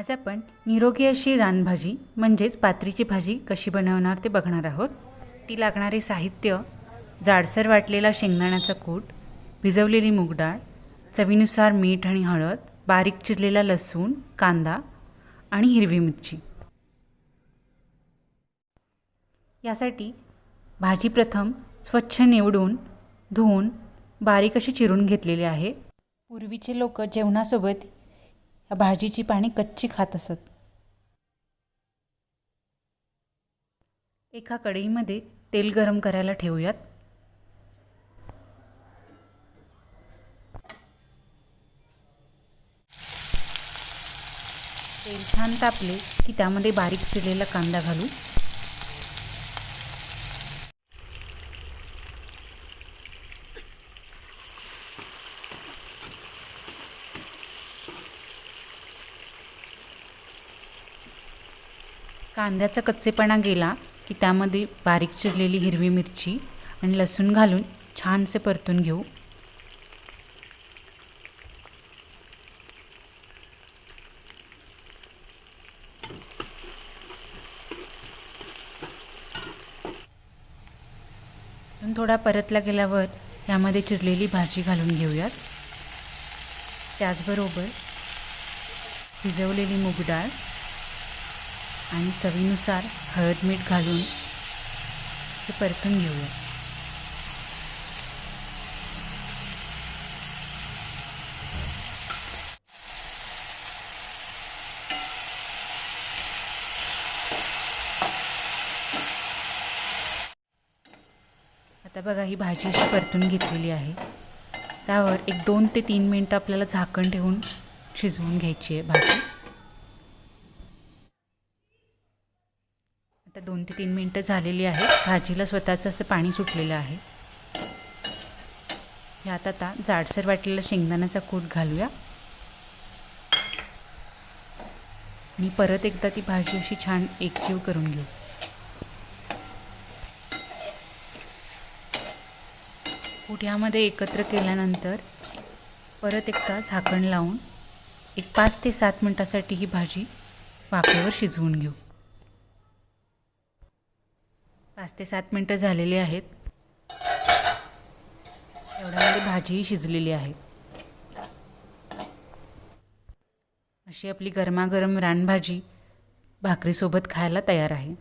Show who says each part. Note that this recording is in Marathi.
Speaker 1: आज आपण निरोगी अशी रानभाजी म्हणजेच पात्रीची भाजी कशी बनवणार ते बघणार आहोत। ती लागणारे साहित्य: जाडसर वाटलेला शेंगदाण्याचा कूट, भिजवलेली मूग डाळ, चवीनुसार मीठ आणि हळद, बारीक चिरलेला लसूण, कांदा आणि हिरवी मिरची। यासाठी भाजी प्रथम स्वच्छ निवडून धुवून बारीक अशी चिरून घेतलेली आहे। पूर्वीचे लोक जेवणासोबत या भाजीची पाने कच्ची खात असत। एका कढईमध्ये तेल गरम करायला ठेवूयात। तेल छान तापले की त्यामध्ये बारीक चिरलेला कांदा घालू। कांद्याचा कच्चेपणा गेला की त्यामध्ये बारीक चिरलेली हिरवी मिरची आणि लसूण घालून छानसे परतून घेऊ। थोडा परतला गेल्यावर यामध्ये चिरलेली भाजी घालून घेऊयात। त्याचबरोबर भिजवलेली मूग डाळ आणि चवीनुसार हळद मीठ घालून हे परतून घेऊया। आता बघा, ही भाजी अशी परतून घेतलेली आहे। त्यावर एक 2 ते 3 मिनिटं आपल्याला झाकण ठेवून शिजवून घ्यायची आहे भाजी। आता 2 ते 3 मिनिटं झालेली आहेत। भाजीला स्वतःचं असं पाणी सुटलेलं आहे। ह्यात आता जाडसर वाटलेला शेंगदाण्याचा कूट घालूया आणि परत एकदा ती भाजी अशी छान एकजीव करून घेऊ। कूट ह्यामध्ये एकत्र केल्यानंतर परत एकदा झाकण लावून एक 5 ते 7 मिनिटासाठी ही भाजी वाफेवर शिजवून घेऊ। 5 ते 7 मिनिटं झालेली आहेत। एवढ्यामध्ये भाजीही शिजलेली आहे। अशी आपली गरमागरम रानभाजी भाकरीसोबत खायला तयार आहे।